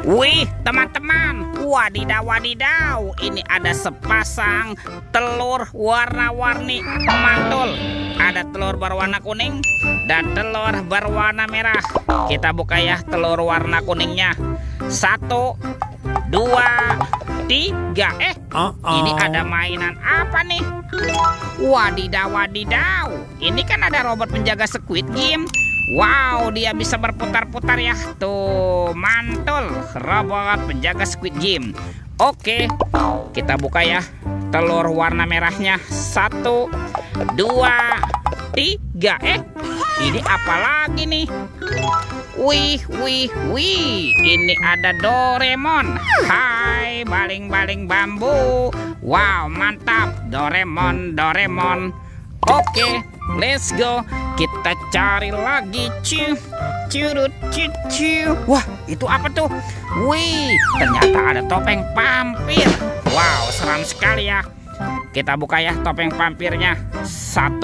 Wih, teman-teman, wadidaw wadidaw, ini ada sepasang telur warna-warni mantul. Ada telur berwarna kuning dan telur berwarna merah. Kita buka ya telur warna kuningnya. 1, 2, 3. Ini ada mainan apa nih? Wadidaw wadidaw, ini kan ada robot penjaga Squid Game. Wow, dia bisa berputar-putar ya. Tuh, mantul robot penjaga Squid Game. Oke, kita buka ya telur warna merahnya. 1, 2, 3. Ini apa lagi nih? Wih, ini ada Doraemon. Hai, baling-baling bambu. Wow, mantap, Doraemon. Oke, let's go. Kita cari lagi. Wah, itu apa tuh? Wih, ternyata ada topeng pampir. Wow, seram sekali ya. Kita buka ya topeng pampirnya. 1,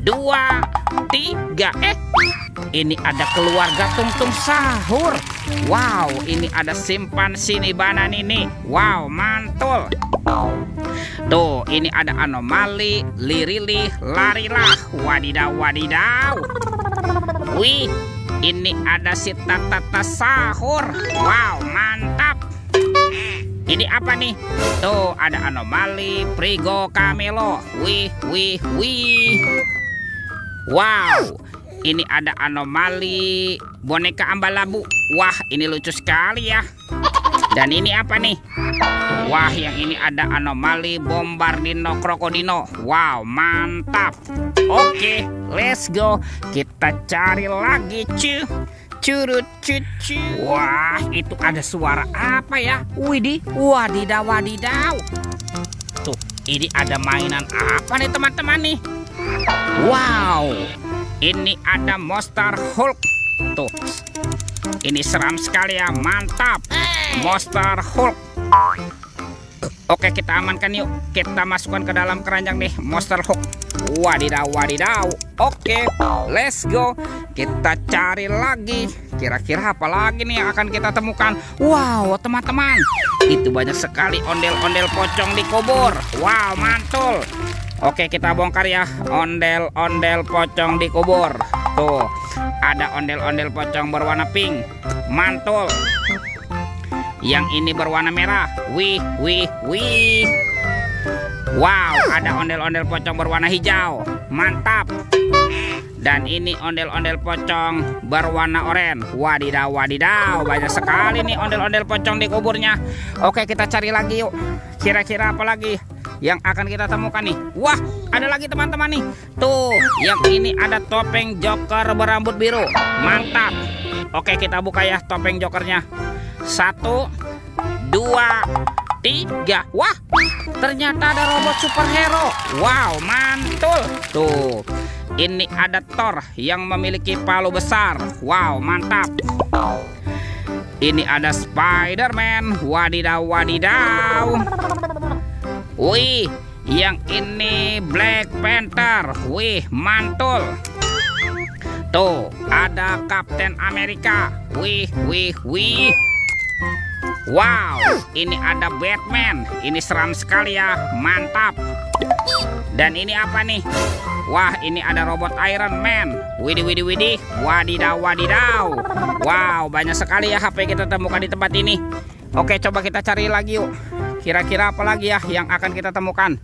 2, 3. Ini ada keluarga Tung Sahur. Wow, ini ada simpansi Nibanan ini. Wow, mantul. Tuh, ini ada anomali, lirili, larilah. Wadidaw wadidaw. Wih, ini ada si Tata Sahur. Wow, mantap. Ini apa nih? Tuh, ada anomali, Prigo Camelo. Wih. Wow, ini ada anomali, boneka Ambalabu. Wah, ini lucu sekali ya. Dan ini apa nih? Wah, yang ini ada anomali, Bombardino Krokodino. Wow, mantap. Oke, let's go. Kita cari lagi, Wah, itu ada suara apa ya? Widih, wadidaw. Tuh, ini ada mainan apa nih teman-teman nih? Wow, ini ada Monster Hulk. Tuh, ini seram sekali ya, mantap. Monster Hulk. Oke, kita amankan yuk. Kita masukkan ke dalam keranjang nih Monster Hulk. Wadidaw. Oke, let's go. Kita cari lagi. Kira-kira apa lagi nih yang akan kita temukan? Wow, teman-teman, itu banyak sekali ondel-ondel pocong di kubur. Wow, mantul. Oke, kita bongkar ya ondel-ondel pocong di kubur. Tuh, ada ondel-ondel pocong berwarna pink. Mantul. Yang ini berwarna merah. Wih. Wow, ada ondel-ondel pocong berwarna hijau. Mantap. Dan ini ondel-ondel pocong berwarna oranye. Wadidaw. Banyak sekali nih ondel-ondel pocong di kuburnya. Oke, kita cari lagi yuk. Kira-kira apa lagi yang akan kita temukan nih? Wah, ada lagi teman-teman nih. Tuh, yang ini ada topeng Joker berambut biru. Mantap. Oke, kita buka ya topeng Jokernya. 1, 2, 3. Wah, ternyata ada robot superhero. Wow, mantul. Tuh, ini ada Thor yang memiliki palu besar. Wow, mantap. Ini ada Spider-Man. Wadidaw. Wih, yang ini Black Panther. Wih, mantul. Tuh, ada Captain America. Wih. Wow, ini ada Batman. Ini seram sekali ya, mantap. Dan ini apa nih? Wah, ini ada robot Iron Man. Widih. Wadidaw. Wow, banyak sekali ya HP kita temukan di tempat ini. Oke, coba kita cari lagi yuk. Kira-kira apa lagi ya yang akan kita temukan?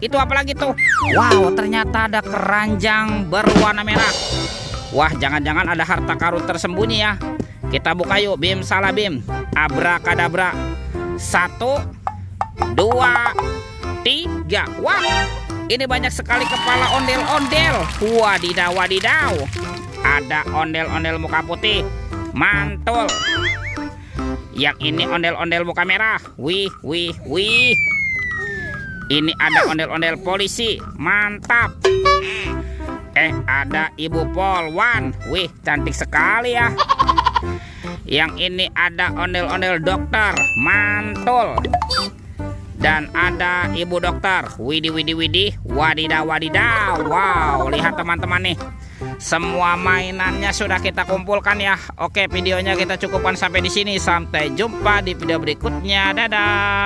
Itu apa lagi tuh? Wow, ternyata ada keranjang berwarna merah. Wah, jangan-jangan ada harta karun tersembunyi ya. Kita buka yuk, bim salah bim. Abrakadabra. 1, 2, 3. Wah, ini banyak sekali kepala ondel-ondel. Wadidaw. Ada ondel-ondel muka putih. Mantul. Yang ini ondel-ondel muka merah. Wih. Ini ada ondel-ondel polisi. Mantap. Ada Ibu Polwan. Wih, cantik sekali ya. Yang ini ada ondel-ondel dokter. Mantul. Dan ada ibu dokter. Widih. Wadidaw. Wow, lihat teman-teman nih. semua mainannya sudah kita kumpulkan ya. Oke, videonya kita cukupkan sampai di sini. Sampai jumpa di video berikutnya. Dadah.